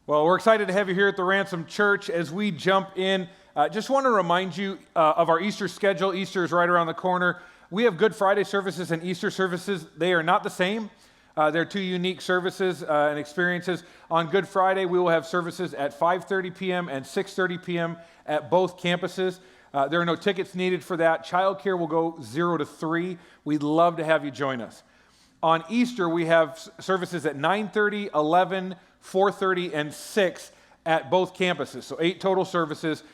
Well, we're excited to have you here at the Ransom Church as we jump in. Just want to remind you of our Easter schedule. Easter is right around the corner. We have Good Friday services and Easter services. They are not the same. They're two unique services and experiences. On Good Friday, we will have services at 5:30 p.m. and 6:30 p.m. at both campuses. There are no tickets needed for that. Childcare will go 0 to 3. We'd love to have you join us. On Easter, we have services at 9:30, 11, 4:30, and 6 at both campuses. So 8 total services.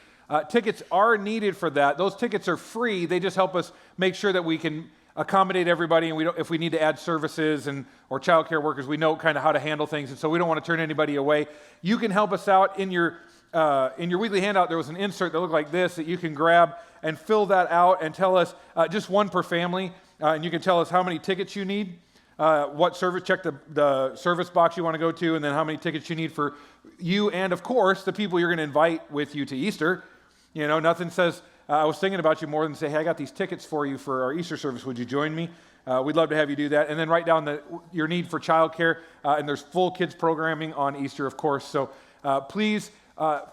Tickets are needed for that. Those tickets are free. They just help us make sure that we can accommodate everybody, and if we need to add services or childcare workers, we know kind of how to handle things, and so we don't want to turn anybody away. You can help us out in your weekly handout. There was an insert that looked like this that you can grab and fill that out and tell us just one per family, and you can tell us how many tickets you need. What service, check the service box you want to go to, and then how many tickets you need for you and, of course, the people you're going to invite with you to Easter. You know, nothing says, I was thinking about you more than say, hey, I got these tickets for you for our Easter service. Would you join me? We'd love to have you do that. And then write down your need for childcare, and there's full kids programming on Easter, of course. So please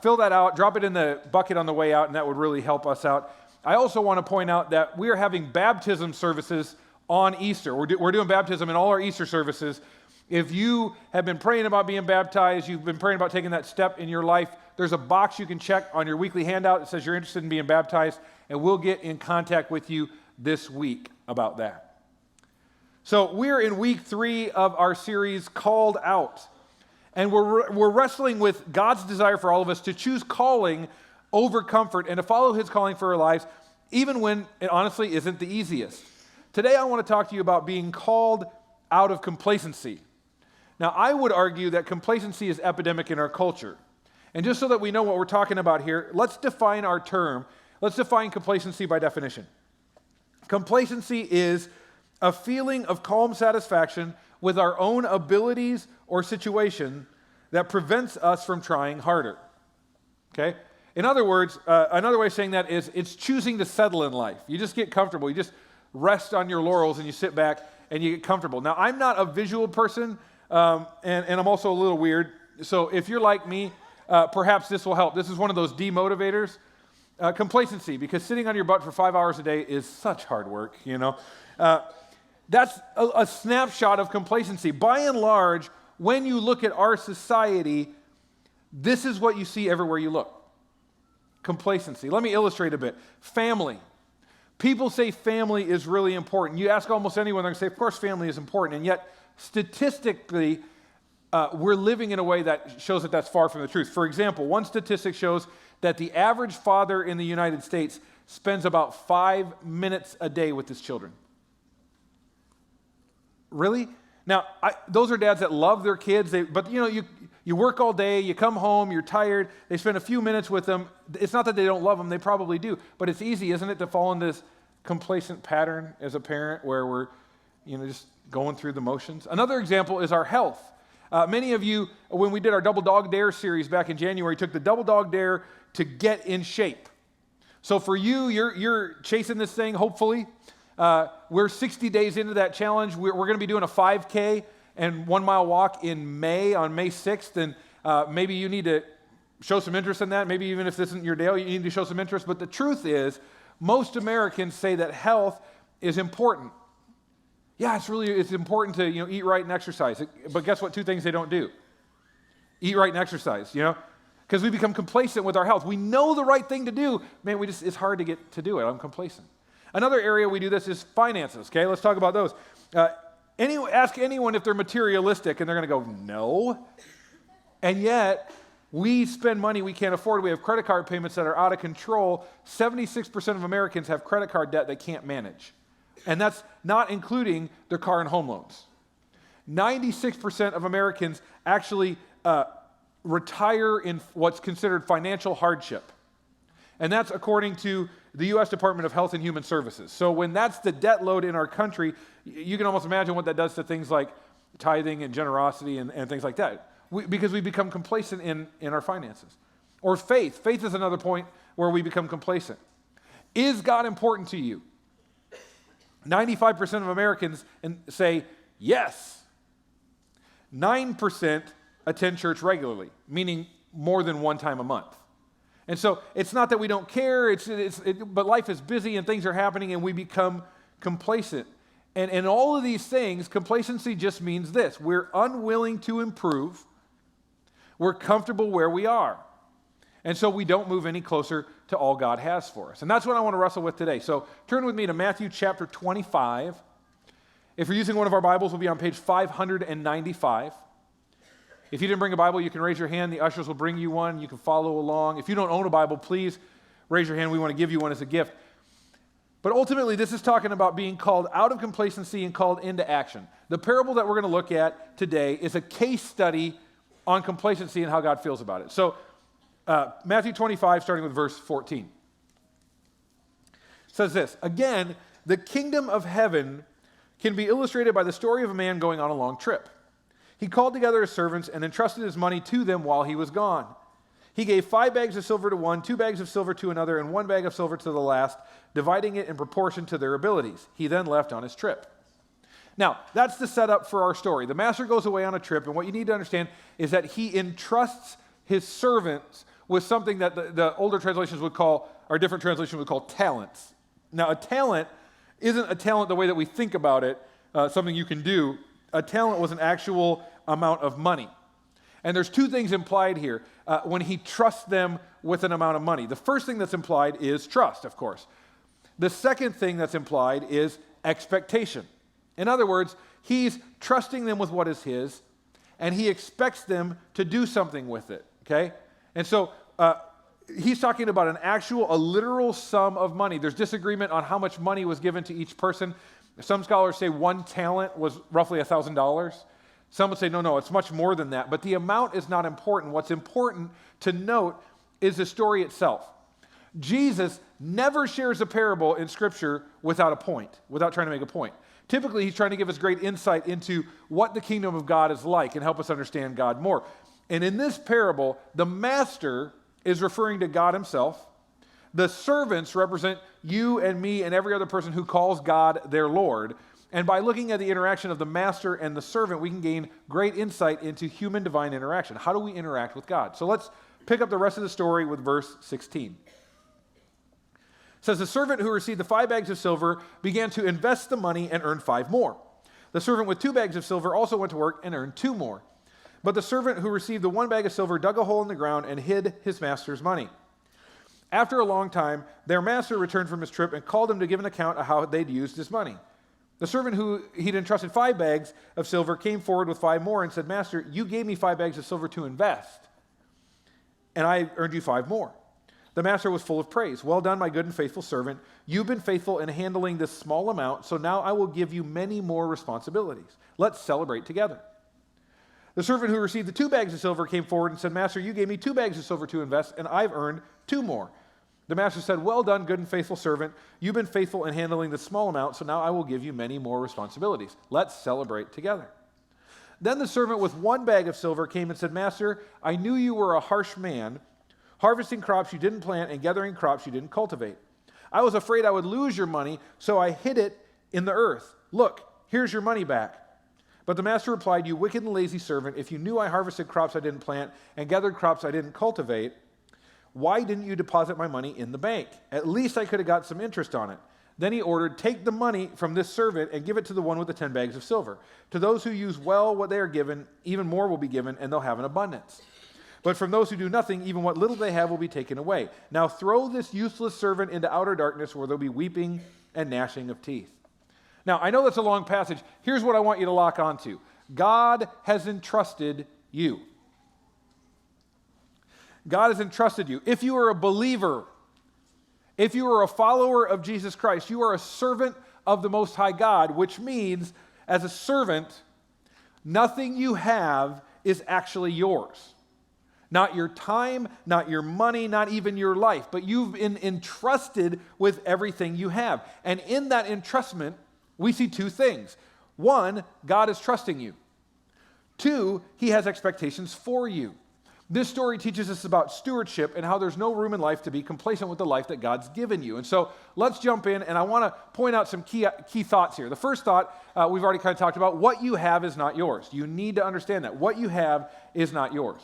fill that out, drop it in the bucket on the way out, and that would really help us out. I also want to point out that we are having baptism services on Easter. We're doing baptism in all our Easter services. If you have been praying about being baptized, you've been praying about taking that step in your life, there's a box you can check on your weekly handout that says you're interested in being baptized, and we'll get in contact with you this week about that. So we're in week 3 of our series called Out, and we're wrestling with God's desire for all of us to choose calling over comfort and to follow His calling for our lives, even when it honestly isn't the easiest. Today I want to talk to you about being called out of complacency. Now, I would argue that complacency is epidemic in our culture. And just so that we know what we're talking about here, let's define our term. Let's define complacency by definition. Complacency is a feeling of calm satisfaction with our own abilities or situation that prevents us from trying harder. Okay? In other words, another way of saying that is it's choosing to settle in life. You just get comfortable. You just rest on your laurels and you sit back and you get comfortable. Now, I'm not a visual person, and I'm also a little weird. So if you're like me, perhaps this will help. This is one of those demotivators. Complacency, because sitting on your butt for 5 hours a day is such hard work, you know. That's a snapshot of complacency. By and large, when you look at our society, this is what you see everywhere you look. Complacency. Let me illustrate a bit. Family. People say family is really important. You ask almost anyone, they're going to say, of course family is important, and yet statistically, we're living in a way that shows that that's far from the truth. For example, one statistic shows that the average father in the United States spends about 5 minutes a day with his children. Really? Now, those are dads that love their kids, but you know, you work all day, you come home, you're tired, they spend a few minutes with them. It's not that they don't love them, they probably do, but it's easy, isn't it, to fall into this complacent pattern as a parent where we're, just going through the motions. Another example is our health. Many of you, when we did our Double Dog Dare series back in January, took the Double Dog Dare to get in shape. So for you, you're chasing this thing, hopefully. We're 60 days into that challenge. We're going to be doing a 5K and 1 mile walk in May, on May 6th, and maybe you need to show some interest in that. Maybe even if this isn't your deal, you need to show some interest. But the truth is, most Americans say that health is important. Yeah, it's important to eat right and exercise. But guess what? 2 things they don't do: eat right and exercise. Because we become complacent with our health. We know the right thing to do. Man, it's hard to get to do it. I'm complacent. Another area we do this is finances. Okay, let's talk about those. Ask anyone if they're materialistic, and they're going to go, no. And yet, we spend money we can't afford. We have credit card payments that are out of control. 76% of Americans have credit card debt they can't manage. And that's not including their car and home loans. 96% of Americans actually retire in what's considered financial hardship. And that's according to the U.S. Department of Health and Human Services. So when that's the debt load in our country, you can almost imagine what that does to things like tithing and generosity and things like that. Because we become complacent in our finances. Or faith. Faith is another point where we become complacent. Is God important to you? 95% of Americans say yes. 9% attend church regularly, meaning more than one time a month. And so it's not that we don't care, but life is busy and things are happening and we become complacent. And in all of these things, complacency just means this: we're unwilling to improve, we're comfortable where we are. And so we don't move any closer to all God has for us. And that's what I want to wrestle with today. So turn with me to Matthew chapter 25. If you're using one of our Bibles, we'll be on page 595. If you didn't bring a Bible, you can raise your hand. The ushers will bring you one. You can follow along. If you don't own a Bible, please raise your hand. We want to give you one as a gift. But ultimately, this is talking about being called out of complacency and called into action. The parable that we're going to look at today is a case study on complacency and how God feels about it. So Matthew 25, starting with verse 14, says this: "Again, the kingdom of heaven can be illustrated by the story of a man going on a long trip. He called together his servants and entrusted his money to them while he was gone. He gave 5 bags of silver to one, 2 bags of silver to another, and 1 bag of silver to the last, dividing it in proportion to their abilities. He then left on his trip." Now, that's the setup for our story. The master goes away on a trip, and what you need to understand is that he entrusts his servants with something that the older translations would call, or different translations would call, talents. Now, a talent isn't a talent the way that we think about it, something you can do. A talent was an actual amount of money. And there's 2 things implied here when he trusts them with an amount of money. The first thing that's implied is trust, of course. The second thing that's implied is expectation. In other words, he's trusting them with what is his, and he expects them to do something with it, okay? And so he's talking about a literal sum of money. There's disagreement on how much money was given to each person. Some scholars say 1 talent was roughly $1,000. Some would say, no, it's much more than that. But the amount is not important. What's important to note is the story itself. Jesus never shares a parable in Scripture without a point, without trying to make a point. Typically, he's trying to give us great insight into what the kingdom of God is like and help us understand God more. And in this parable, the master is referring to God himself. The servants represent you and me and every other person who calls God their Lord. And by looking at the interaction of the master and the servant, we can gain great insight into human-divine interaction. How do we interact with God? So let's pick up the rest of the story with verse 16. It says, "The servant who received the 5 bags of silver began to invest the money and earned 5 more. The servant with 2 bags of silver also went to work and earned 2 more. But the servant who received the 1 bag of silver dug a hole in the ground and hid his master's money. After a long time, their master returned from his trip and called him to give an account of how they'd used his money. The servant who he'd entrusted 5 bags of silver came forward with 5 more and said, 'Master, you gave me 5 bags of silver to invest, and I earned you 5 more.' The master was full of praise. 'Well done, my good and faithful servant. You've been faithful in handling this small amount, so now I will give you many more responsibilities. Let's celebrate together.' The servant who received the 2 bags of silver came forward and said, 'Master, you gave me 2 bags of silver to invest, and I've earned 2 more.' The master said, 'Well done, good and faithful servant. You've been faithful in handling this small amount, so now I will give you many more responsibilities. Let's celebrate together.' Then the servant with 1 bag of silver came and said, 'Master, I knew you were a harsh man, harvesting crops you didn't plant and gathering crops you didn't cultivate. I was afraid I would lose your money, so I hid it in the earth. Look, here's your money back.' But the master replied, 'You wicked and lazy servant, if you knew I harvested crops I didn't plant and gathered crops I didn't cultivate, why didn't you deposit my money in the bank? At least I could have got some interest on it.' Then he ordered, 'Take the money from this servant and give it to the one with the 10 bags of silver. To those who use well what they are given, even more will be given, and they'll have an abundance. But from those who do nothing, even what little they have will be taken away. Now throw this useless servant into outer darkness where there'll be weeping and gnashing of teeth.'" Now, I know that's a long passage. Here's what I want you to lock onto. God has entrusted you. God has entrusted you. If you are a believer, if you are a follower of Jesus Christ, you are a servant of the Most High God, which means, as a servant, nothing you have is actually yours. Not your time, not your money, not even your life, but you've been entrusted with everything you have. And in that entrustment, we see 2 things. 1, God is trusting you. 2, he has expectations for you. This story teaches us about stewardship and how there's no room in life to be complacent with the life that God's given you. And so let's jump in, and I want to point out some key thoughts here. The first thought we've already kind of talked about: what you have is not yours. You need to understand that. What you have is not yours.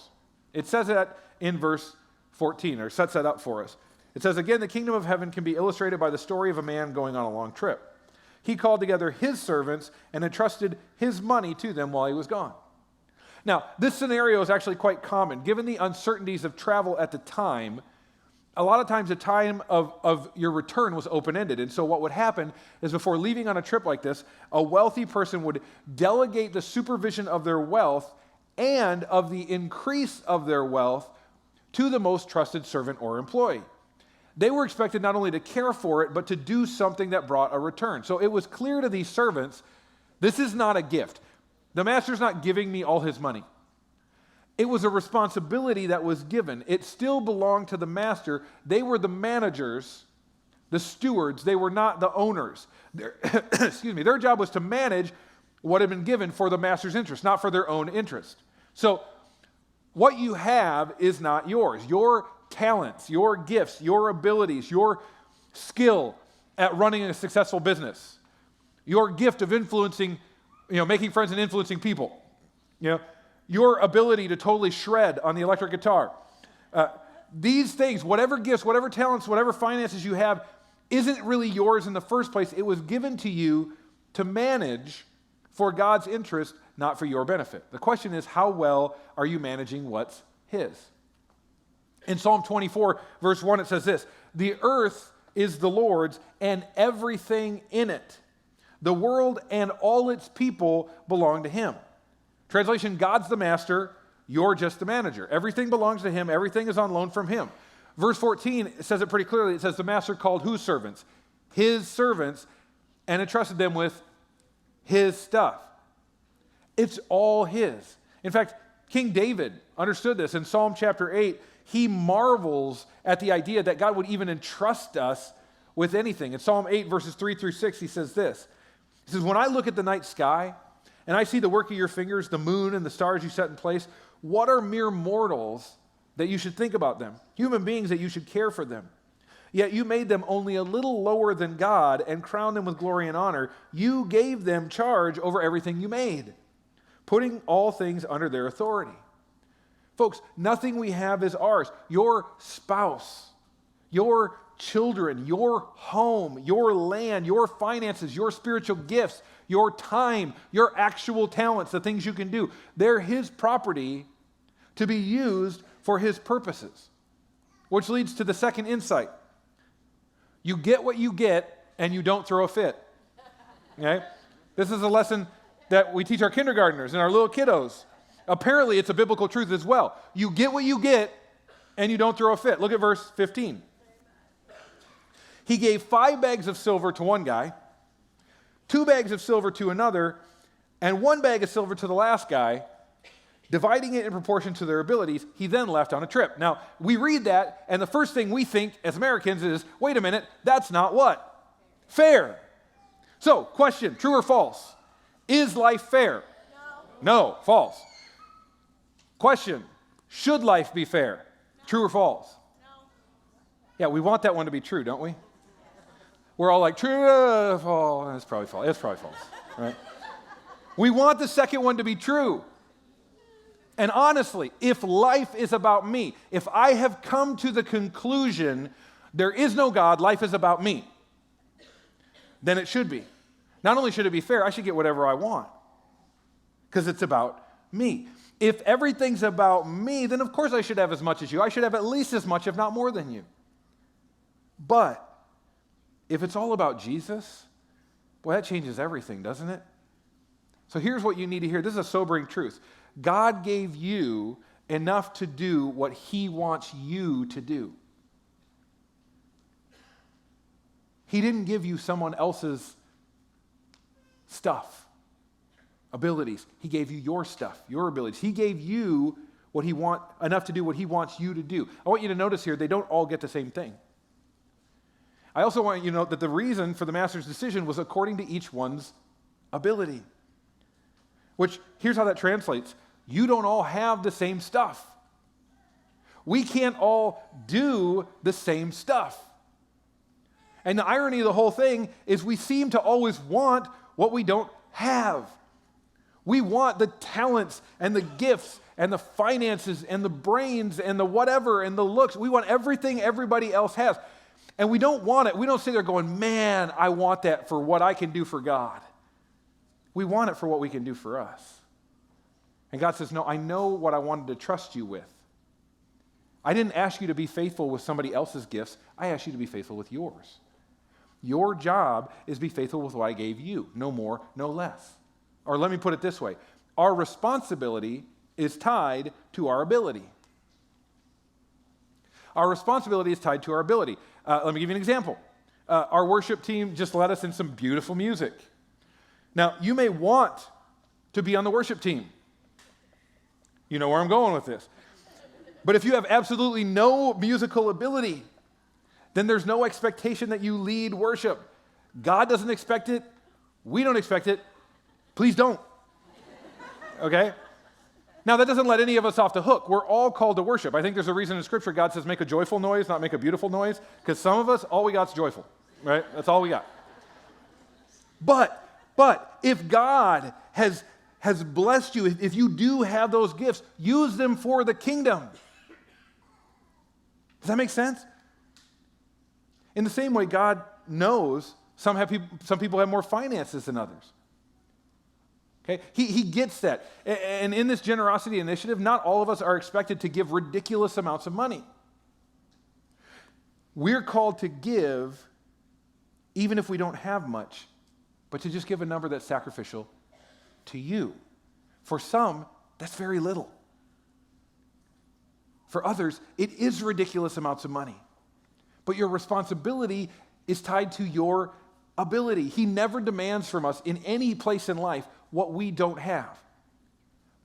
It says that in verse 14, or sets that up for us. It says, again, the kingdom of heaven can be illustrated by the story of a man going on a long trip. He called together his servants and entrusted his money to them while he was gone. Now, this scenario is actually quite common. Given the uncertainties of travel at the time, a lot of times the time of your return was open-ended. And so what would happen is, before leaving on a trip like this, a wealthy person would delegate the supervision of their wealth and of the increase of their wealth to the most trusted servant or employee. They were expected not only to care for it, but to do something that brought a return. So it was clear to these servants, this is not a gift. The master's not giving me all his money. It was a responsibility that was given. It still belonged to the master. They were the managers, the stewards. They were not the owners. Their job was to manage what had been given for the master's interest, not for their own interest. So what you have is not yours. Your talents, your gifts, your abilities, your skill at running a successful business, your gift of influencing, making friends and influencing people, your ability to totally shred on the electric guitar. These things, whatever gifts, whatever talents, whatever finances you have, isn't really yours in the first place. It was given to you to manage for God's interest, not for your benefit. The question is, how well are you managing what's his? In Psalm 24, verse 1, it says this: the earth is the Lord's and everything in it. The world and all its people belong to him. Translation: God's the master, you're just the manager. Everything belongs to him, everything is on loan from him. Verse 14 says it pretty clearly. It says the master called whose servants? His servants, and entrusted them with his stuff. It's all his. In fact, King David understood this. In Psalm chapter 8, he marvels at the idea that God would even entrust us with anything. In Psalm 8, verses 3 through 6, he says this. He says, when I look at the night sky and I see the work of your fingers, the moon and the stars you set in place, what are mere mortals that you should think about them? Human beings that you should care for them. Yet you made them only a little lower than God and crowned them with glory and honor. You gave them charge over everything you made, putting all things under their authority. Folks, nothing we have is ours. Your spouse, your children, your home, your land, your finances, your spiritual gifts, your time, your actual talents, the things you can do, they're his property to be used for his purposes. Which leads to the second insight. You get what you get and you don't throw a fit. Okay? This is a lesson that we teach our kindergartners and our little kiddos. Apparently, it's a biblical truth as well. You get what you get, and you don't throw a fit. Look at verse 15. He gave 5 bags of silver to one guy, 2 bags of silver to another, and 1 bag of silver to the last guy, dividing it in proportion to their abilities. He then left on a trip. Now, we read that, and the first thing we think as Americans is, wait a minute, that's not what? Fair. So, question, true or false? Is life fair? No, false. Question, should life be fair? True or false? No. Yeah, we want that one to be true, don't we? We're all like, true, false. It's probably false. It's probably false, right? We want the second one to be true. And honestly, if life is about me, if I have come to the conclusion there is no God, life is about me, then it should be. Not only should it be fair, I should get whatever I want because it's about me. If everything's about me, then of course I should have as much as you. I should have at least as much, if not more than you. But if it's all about Jesus, boy, that changes everything, doesn't it? So here's what you need to hear. This is a sobering truth. God gave you enough to do what he wants you to do. He didn't give you someone else's stuff, abilities. He gave you your stuff, your abilities. He gave you enough to do what he wants you to do. I want you to notice here, they don't all get the same thing. I also want you to note that the reason for the master's decision was according to each one's ability. Which, here's how that translates. You don't all have the same stuff. We can't all do the same stuff. And the irony of the whole thing is we seem to always want what we don't have. We want the talents and the gifts and the finances and the brains and the whatever and the looks. We want everything everybody else has. And we don't want it. We don't sit there going, man, I want that for what I can do for God. We want it for what we can do for us. And God says, no, I know what I wanted to trust you with. I didn't ask you to be faithful with somebody else's gifts. I asked you to be faithful with yours. Your job is be faithful with what I gave you. No more, no less. Or let me put it this way. Our responsibility is tied to our ability. Our responsibility is tied to our ability. Let me give you an example. Our worship team just led us in some beautiful music. Now, you may want to be on the worship team. You know where I'm going with this. But if you have absolutely no musical ability, then there's no expectation that you lead worship. God doesn't expect it. We don't expect it. Please don't. Okay? Now, that doesn't let any of us off the hook. We're all called to worship. I think there's a reason in Scripture God says make a joyful noise, not make a beautiful noise, because some of us, all we got is joyful, right? That's all we got. But if God has blessed you, if you do have those gifts, use them for the kingdom. Does that make sense? In the same way, God knows some people have more finances than others. Okay? He gets that. And in this generosity initiative, not all of us are expected to give ridiculous amounts of money. We're called to give even if we don't have much, but to just give a number that's sacrificial to you. For some, that's very little. For others, it is ridiculous amounts of money. But your responsibility is tied to your ability. He never demands from us in any place in life what we don't have.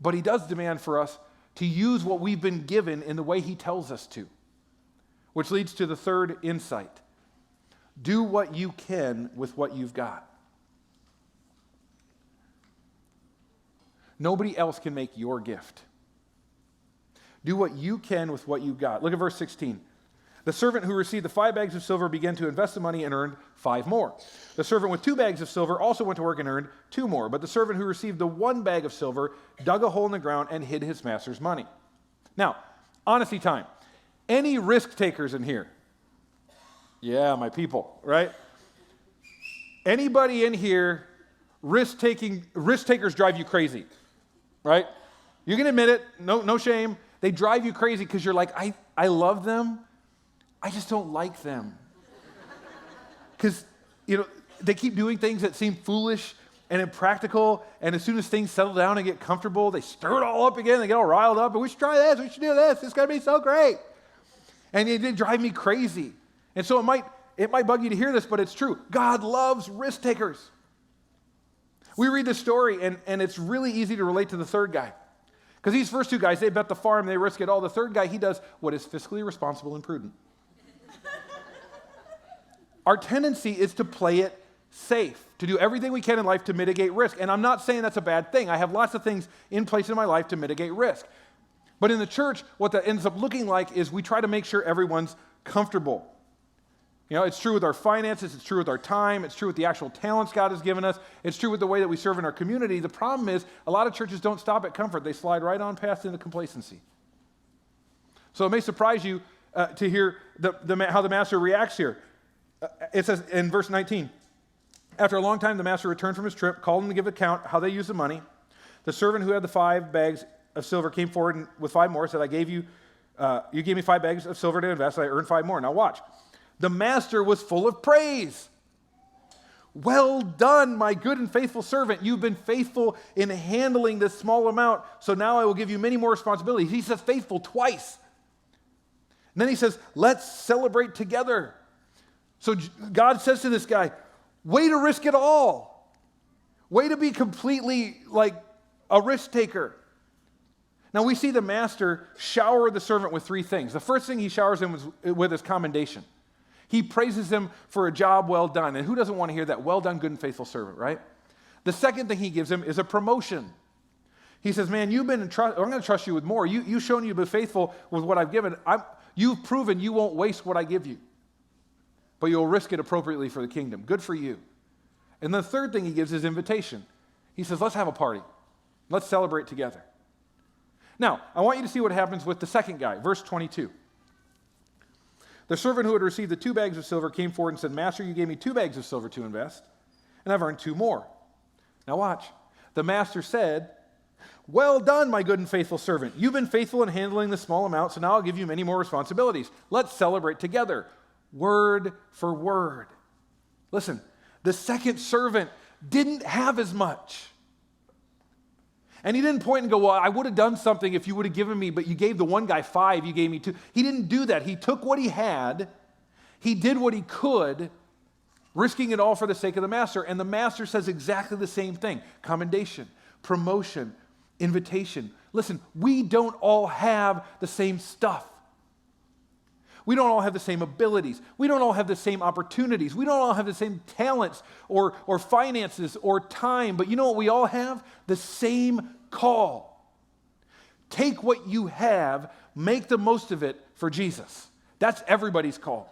But he does demand for us to use what we've been given in the way he tells us to. Which leads to the third insight. Do what you can with what you've got. Nobody else can make your gift. Do what you can with what you've got. Look at verse 16. The servant who received the 5 bags of silver began to invest the money and earned 5 more. The servant with 2 bags of silver also went to work and earned 2 more. But the servant who received the 1 bag of silver dug a hole in the ground and hid his master's money. Now, honesty time. Any risk takers in here? Yeah, my people, right? Anybody in here, risk takers drive you crazy, right? You can admit it, no shame. They drive you crazy because you're like, I love them, I just don't like them. Because, they keep doing things that seem foolish and impractical, and as soon as things settle down and get comfortable, they stir it all up again, they get all riled up, and we should try this, we should do this, it's going to be so great. And it did drive me crazy. And so it might bug you to hear this, but it's true. God loves risk takers. We read this story, and it's really easy to relate to the third guy. Because these first 2 guys, they bet the farm, they risk it all. The third guy, he does what is fiscally responsible and prudent. Our tendency is to play it safe, to do everything we can in life to mitigate risk. And I'm not saying that's a bad thing. I have lots of things in place in my life to mitigate risk. But in the church, what that ends up looking like is we try to make sure everyone's comfortable. It's true with our finances, it's true with our time, it's true with the actual talents God has given us, it's true with the way that we serve in our community. The problem is a lot of churches don't stop at comfort. They slide right on past into complacency. So it may surprise you to hear how the master reacts here. It says in verse 19, after a long time the master returned from his trip, called him to give account how they used the money. The servant who had the 5 bags of silver came forward with 5 more, said, you gave me 5 bags of silver to invest, I earned 5 more. Now watch. The master was full of praise. Well done, my good and faithful servant. You've been faithful in handling this small amount, so now I will give you many more responsibilities. He says faithful twice. And then he says, let's celebrate together. So God says to this guy, way to risk it all. Way to be completely like a risk taker. Now we see the master shower the servant with 3 things. The first thing he showers him with is commendation. He praises him for a job well done. And who doesn't want to hear that? Well done, good and faithful servant, right? The second thing he gives him is a promotion. He says, man, I'm going to trust you with more. You've shown you've been faithful with what I've given. You've proven you won't waste what I give you, but you'll risk it appropriately for the kingdom. Good for you. And the third thing he gives is invitation. He says, let's have a party. Let's celebrate together. Now, I want you to see what happens with the second guy, verse 22. The servant who had received the 2 bags of silver came forward and said, Master, you gave me 2 bags of silver to invest, and I've earned 2 more. Now watch. The master said, well done, my good and faithful servant. You've been faithful in handling the small amount, so now I'll give you many more responsibilities. Let's celebrate together, word for word. Listen, the second servant didn't have as much. And he didn't point and go, well, I would have done something if you would have given me, but you gave the one guy 5, you gave me 2. He didn't do that. He took what he had, he did what he could, risking it all for the sake of the master. And the master says exactly the same thing. Commendation, promotion, invitation. Listen, we don't all have the same stuff. We don't all have the same abilities. We don't all have the same opportunities. We don't all have the same talents or finances or time. But you know what we all have? The same call. Take what you have, make the most of it for Jesus. That's everybody's call.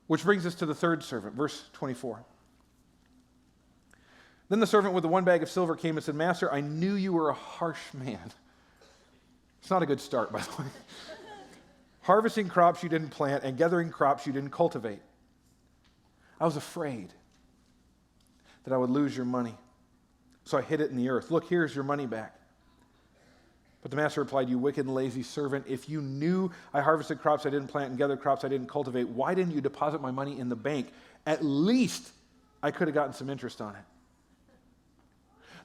Which brings us to the third servant, verse 24. Then the servant with the 1 bag of silver came and said, Master, I knew you were a harsh man. It's not a good start, by the way. Harvesting crops you didn't plant and gathering crops you didn't cultivate. I was afraid that I would lose your money, so I hid it in the earth. Look, here's your money back. But the master replied, you wicked and lazy servant, if you knew I harvested crops I didn't plant and gathered crops I didn't cultivate, why didn't you deposit my money in the bank? At least I could have gotten some interest on it.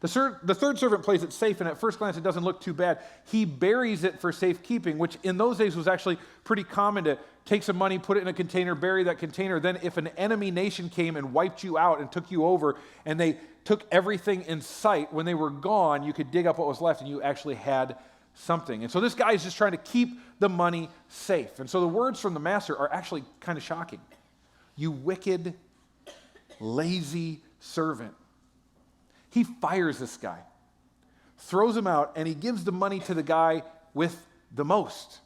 The third servant plays it safe, and at first glance it doesn't look too bad. He buries it for safekeeping, which in those days was actually pretty common to take some money, put it in a container, bury that container. Then if an enemy nation came and wiped you out and took you over, and they took everything in sight, when they were gone, you could dig up what was left, and you actually had something. And so this guy is just trying to keep the money safe. And so the words from the master are actually kind of shocking. You wicked, lazy servant. He fires this guy, throws him out, and he gives the money to the guy with the most.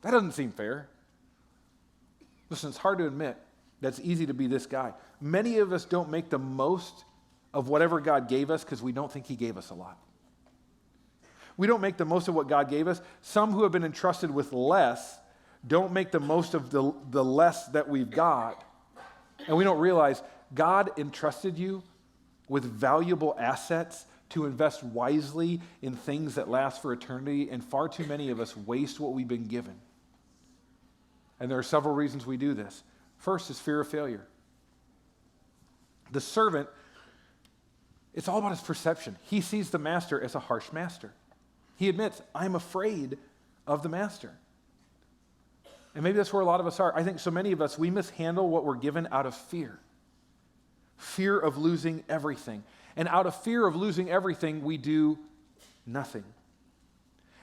That doesn't seem fair. Listen, it's hard to admit that it's easy to be this guy. Many of us don't make the most of whatever God gave us because we don't think he gave us a lot. We don't make the most of what God gave us. Some who have been entrusted with less don't make the most of the less that we've got. And we don't realize God entrusted you with valuable assets to invest wisely in things that last for eternity, and far too many of us waste what we've been given. And there are several reasons we do this. First is fear of failure. The servant, it's all about his perception. He sees the master as a harsh master. He admits, I'm afraid of the master. And maybe that's where a lot of us are. I think so many of us, we mishandle what we're given out of fear. Fear of losing everything. And out of fear of losing everything, we do nothing.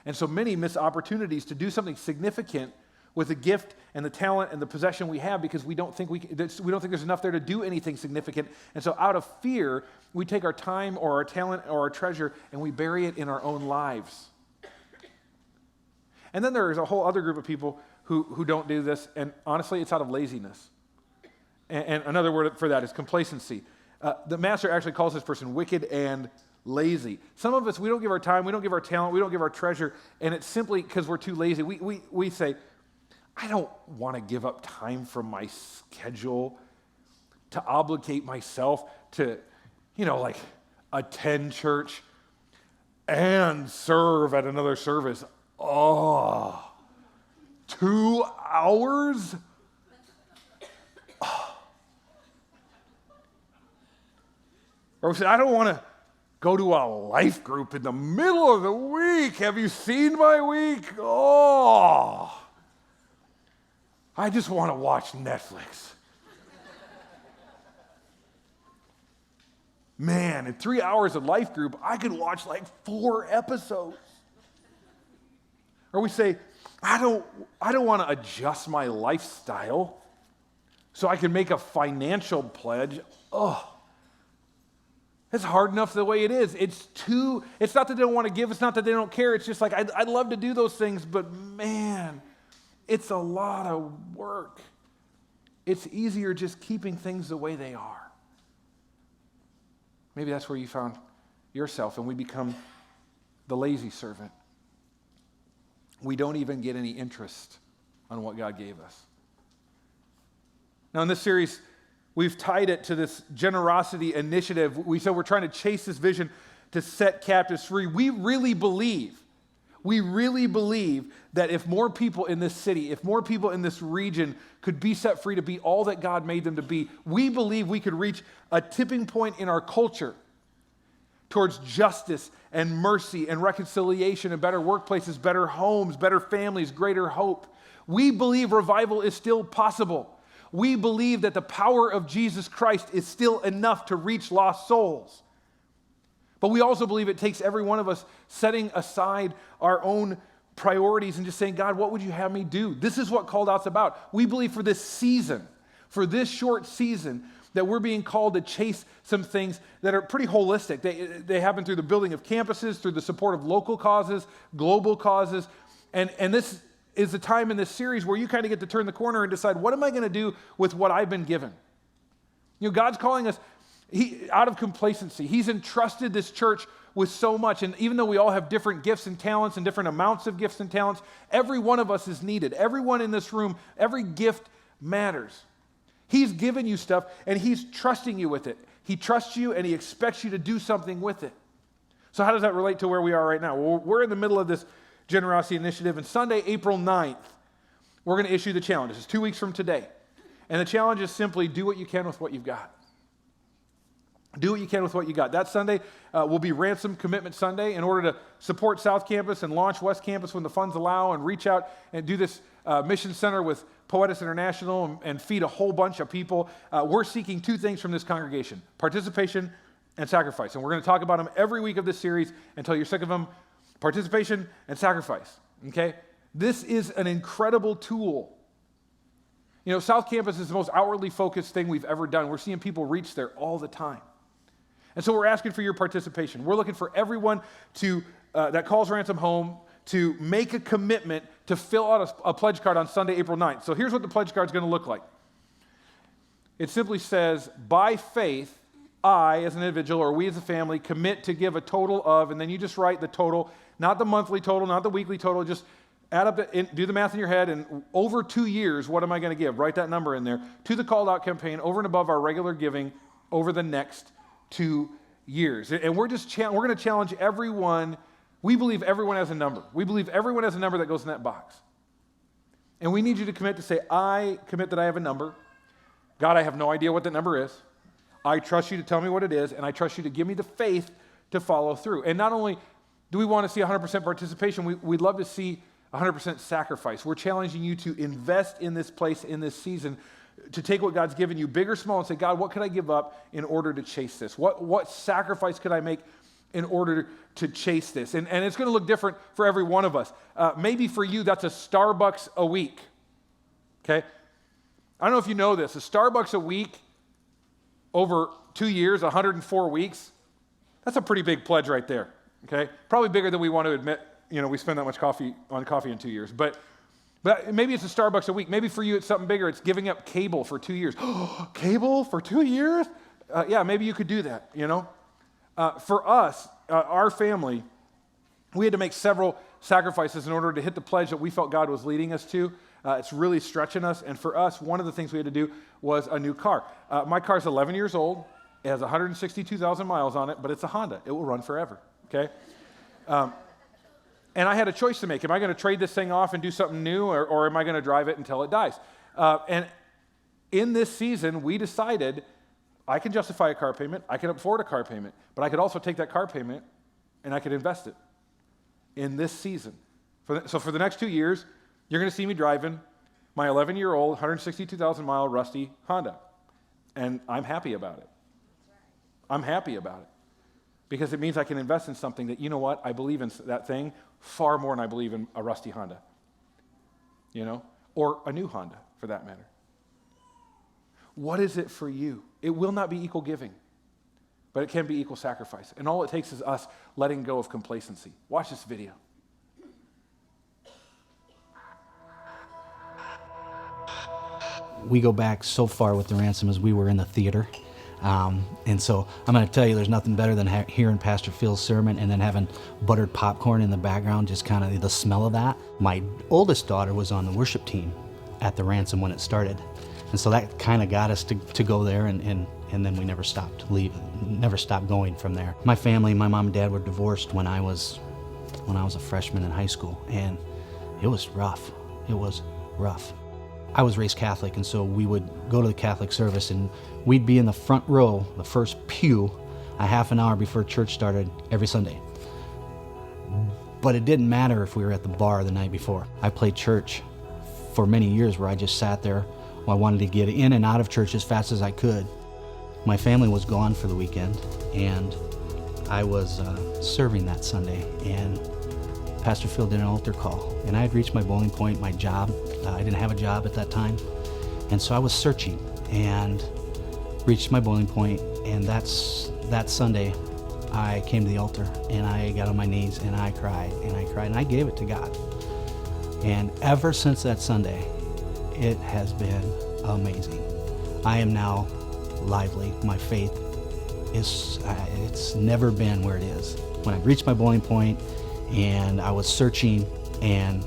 And so many miss opportunities to do something significant with the gift and the talent and the possession we have because we don't think there's enough there to do anything significant. And so out of fear, we take our time or our talent or our treasure and we bury it in our own lives. And then there is a whole other group of people who don't do this, and honestly, it's out of laziness. And another word for that is complacency. The master actually calls this person wicked and lazy. Some of us, we don't give our time, we don't give our talent, we don't give our treasure, and it's simply because we're too lazy. We say, I don't want to give up time from my schedule to obligate myself to, like attend church and serve at another service. Oh, 2 hours? Or we say, I don't want to go to a life group in the middle of the week. Have you seen my week? Oh, I just want to watch Netflix. Man, in 3 hours of life group, I could watch like 4 episodes. Or we say, I don't want to adjust my lifestyle so I can make a financial pledge. Oh. It's hard enough the way it is. It's not that they don't want to give, it's not that they don't care. It's just like, I'd love to do those things, but man, it's a lot of work. It's easier just keeping things the way they are. Maybe that's where you found yourself, and we become the lazy servant. We don't even get any interest on what God gave us. Now, in this series, we've tied it to this generosity initiative. We said we're trying to chase this vision to set captives free. We really believe that if more people in this city, if more people in this region could be set free to be all that God made them to be, we believe we could reach a tipping point in our culture towards justice and mercy and reconciliation and better workplaces, better homes, better families, greater hope. We believe revival is still possible. We believe that the power of Jesus Christ is still enough to reach lost souls. But we also believe it takes every one of us setting aside our own priorities and just saying, God, what would you have me do? This is what Called Out's about. We believe for this season, for this short season, that we're being called to chase some things that are pretty holistic. They happen through the building of campuses, through the support of local causes, global causes, and this is the time in this series where you kind of get to turn the corner and decide, what am I going to do with what I've been given? You know, God's calling us out of complacency. He's entrusted this church with so much, and even though we all have different gifts and talents and different amounts of gifts and talents, every one of us is needed. Everyone in this room, every gift matters. He's given you stuff, and he's trusting you with it. He trusts you, and he expects you to do something with it. So how does that relate to where we are right now? Well, we're in the middle of this generosity initiative, and Sunday, April 9th, we're going to issue the challenge. This is 2 weeks from today. And the challenge is simply do what you can with what you've got. Do what you can with what you got. That Sunday will be Ransom Commitment Sunday in order to support South Campus and launch West Campus when the funds allow, and reach out and do this mission center with Poetis International and feed a whole bunch of people. We're seeking two things from this congregation: participation and sacrifice. And we're going to talk about them every week of this series until you're sick of them. Participation and sacrifice, okay? This is an incredible tool. You know, South Campus is the most outwardly focused thing we've ever done. We're seeing people reach there all the time. And so we're asking for your participation. We're looking for everyone that calls Ransom home to make a commitment to fill out a pledge card on Sunday, April 9th. So here's what the pledge card is going to look like. It simply says, by faith, I, as an individual, or we as a family, commit to give a total of, and then you just write the total, not the monthly total, not the weekly total, just add up, do the math in your head, and over 2 years, what am I going to give? Write that number in there to the Called Out campaign over and above our regular giving over the next 2 years. And we're going to challenge everyone. We believe everyone has a number. We believe everyone has a number that goes in that box. And we need you to commit to say, I commit that I have a number. God, I have no idea what that number is. I trust you to tell me what it is, and I trust you to give me the faith to follow through. And not only do we want to see 100% participation, we'd love to see 100% sacrifice. We're challenging you to invest in this place, in this season, to take what God's given you, big or small, and say, God, what could I give up in order to chase this? What sacrifice could I make in order to chase this? And it's going to look different for every one of us. Maybe for you, that's a Starbucks a week, okay? I don't know if you know this. A Starbucks a week over 2 years, 104 weeks, that's a pretty big pledge right there, okay? Probably bigger than we want to admit. You know, we spend that much on coffee in 2 years. But maybe it's a Starbucks a week. Maybe for you it's something bigger. It's giving up cable for 2 years. Cable for 2 years? Yeah, maybe you could do that, you know? For us, our family, we had to make several sacrifices in order to hit the pledge that we felt God was leading us to. It's really stretching us. And for us, one of the things we had to do was a new car. My car's 11 years old. It has 162,000 miles on it, but it's a Honda. It will run forever, okay? And I had a choice to make. Am I going to trade this thing off and do something new, or am I going to drive it until it dies? And in this season, we decided I can justify a car payment, I can afford a car payment, but I could also take that car payment and I could invest it in this season. So for the next 2 years, you're going to see me driving my 11-year-old, 162,000-mile rusty Honda. And I'm happy about it. I'm happy about it. Because it means I can invest in something that, you know what, I believe in that thing far more than I believe in a rusty Honda. You know? Or a new Honda, for that matter. What is it for you? It will not be equal giving. but it can be equal sacrifice. And all it takes is us letting go of complacency. Watch this video. We go back so far with the Ransom as we were in the theater. And so I'm going to tell you, there's nothing better than hearing Pastor Phil's sermon and then having buttered popcorn in the background, just kind of the smell of that. My oldest daughter was on the worship team at the Ransom when it started. And so that kind of got us to go there, and then we never stopped going from there. My family, my mom and dad were divorced when I was a freshman in high school, and it was rough. It was rough. I was raised Catholic, and so we would go to the Catholic service, and we'd be in the front row, the first pew, a half an hour before church started every Sunday. But it didn't matter if we were at the bar the night before. I played church for many years where I just sat there. I wanted to get in and out of church as fast as I could. My family was gone for the weekend, and I was serving that Sunday, and Pastor Phil did an altar call, and I had reached my boiling point, my job. I didn't have a job at that time, and so I was searching and reached my boiling point, and that Sunday I came to the altar, and I got on my knees, and I cried, and I gave it to God. And ever since that Sunday, it has been amazing. I am now lively. My faith it's never been where it is. When I reached my boiling point and I was searching, and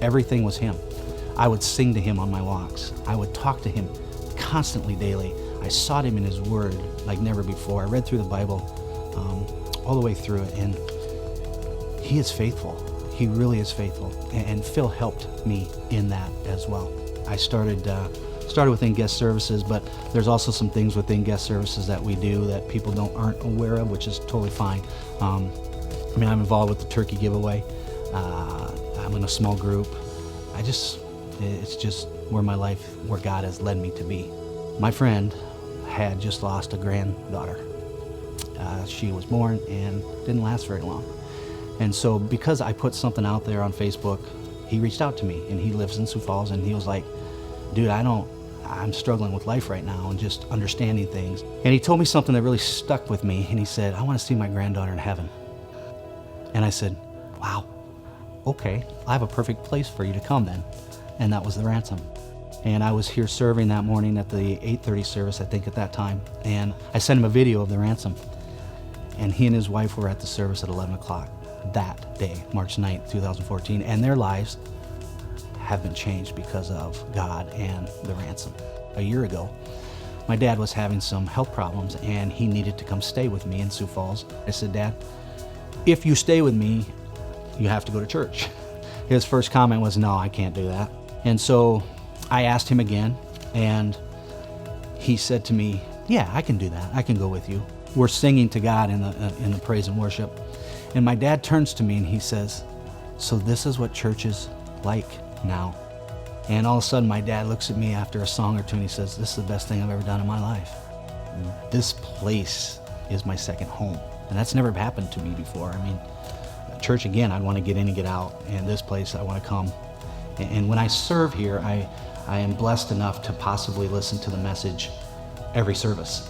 everything was Him. I would sing to Him on my walks. I would talk to Him constantly, daily. I sought Him in His Word like never before. I read through the Bible all the way through it, and He is faithful. He really is faithful, and Phil helped me in that as well. I started within guest services, but there's also some things within guest services that we do that people aren't aware of, which is totally fine. I'm involved with the turkey giveaway. I'm in a small group. It's just where where God has led me to be. My friend had just lost a granddaughter. She was born and didn't last very long. And so because I put something out there on Facebook, he reached out to me, and he lives in Sioux Falls, and he was like, dude, I'm struggling with life right now and just understanding things. And he told me something that really stuck with me, and he said, I want to see my granddaughter in heaven. And I said, wow, okay, I have a perfect place for you to come then. And that was the Ransom. And I was here serving that morning at the 8:30 service, I think at that time, and I sent him a video of the Ransom. And he and his wife were at the service at 11 o'clock that day, March 9th, 2014, and their lives have been changed because of God and the Ransom. A year ago, my dad was having some health problems, and he needed to come stay with me in Sioux Falls. I said, Dad, if you stay with me, you have to go to church. His first comment was, no, I can't do that. And so I asked him again, and he said to me, yeah, I can do that. I can go with you. We're singing to God in the praise and worship. And my dad turns to me and he says, so this is what church is like now. And all of a sudden my dad looks at me after a song or two and he says, this is the best thing I've ever done in my life. This place is my second home. And that's never happened to me before. Church, again, I'd want to get in and get out. And this place, I want to come. And when I serve here, I am blessed enough to possibly listen to the message every service.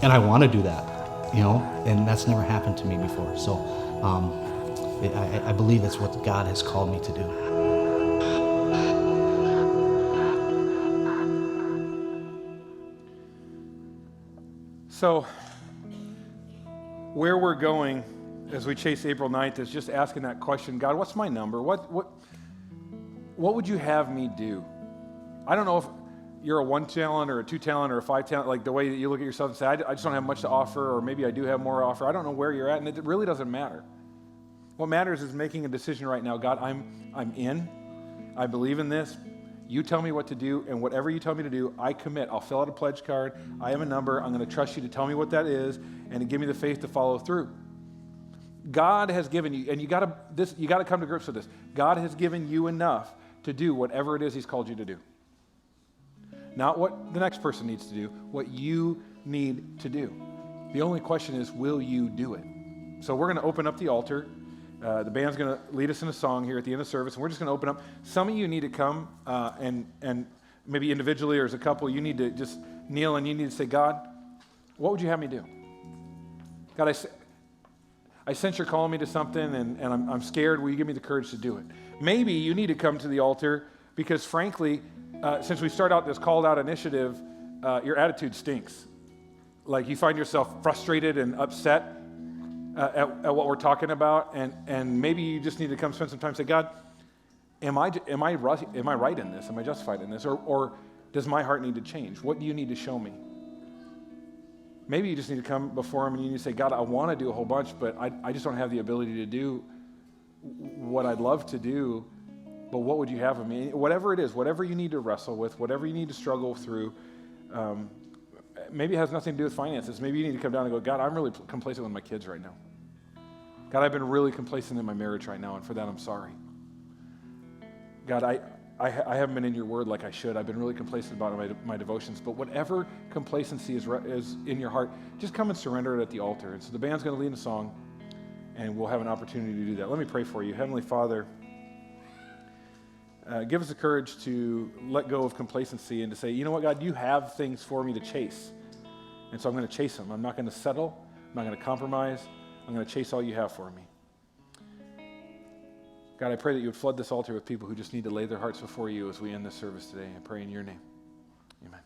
And I want to do that, and that's never happened to me before. So I believe it's what God has called me to do. So where we're going as we chase April 9th is just asking that question, God, what's my number? What would you have me do? I don't know if you're a 1 talent or a 2 talent or a 5 talent, like the way that you look at yourself and say, I just don't have much to offer, or maybe I do have more to offer. I don't know where you're at, and it really doesn't matter. What matters is making a decision right now. God, I'm in. I believe in this. You tell me what to do, and whatever you tell me to do, I commit. I'll fill out a pledge card. I have a number. I'm going to trust you to tell me what that is and to give me the faith to follow through. God has given you, and you got to come to grips with this. God has given you enough to do whatever it is He's called you to do. Not what the next person needs to do, what you need to do. The only question is, will you do it? So we're going to open up the altar. The band's going to lead us in a song here at the end of service, and we're just going to open up. Some of you need to come and maybe individually or as a couple, you need to just kneel and you need to say, God, what would you have me do? God, I sense you're calling me to something, and I'm scared. Will you give me the courage to do it? Maybe you need to come to the altar because, frankly, since we start out this called out initiative, your attitude stinks. Like you find yourself frustrated and upset at what we're talking about, and maybe you just need to come spend some time and say, God, am I right in this? Am I justified in this? Or does my heart need to change? What do you need to show me? Maybe you just need to come before him and you need to say, God, I want to do a whole bunch, but I just don't have the ability to do what I'd love to do, but what would you have of me? Whatever it is, whatever you need to wrestle with, whatever you need to struggle through, maybe it has nothing to do with finances. Maybe you need to come down and go, God, I'm really complacent with my kids right now. God, I've been really complacent in my marriage right now, and for that I'm sorry. God, I haven't been in your word like I should. I've been really complacent about my devotions, but whatever complacency is in your heart, just come and surrender it at the altar. And so the band's going to lead a song, and we'll have an opportunity to do that. Let me pray for you. Heavenly Father, give us the courage to let go of complacency and to say, you know what, God, you have things for me to chase. And so I'm going to chase them. I'm not going to settle. I'm not going to compromise. I'm going to chase all you have for me. God, I pray that you would flood this altar with people who just need to lay their hearts before you as we end this service today. I pray in your name. Amen.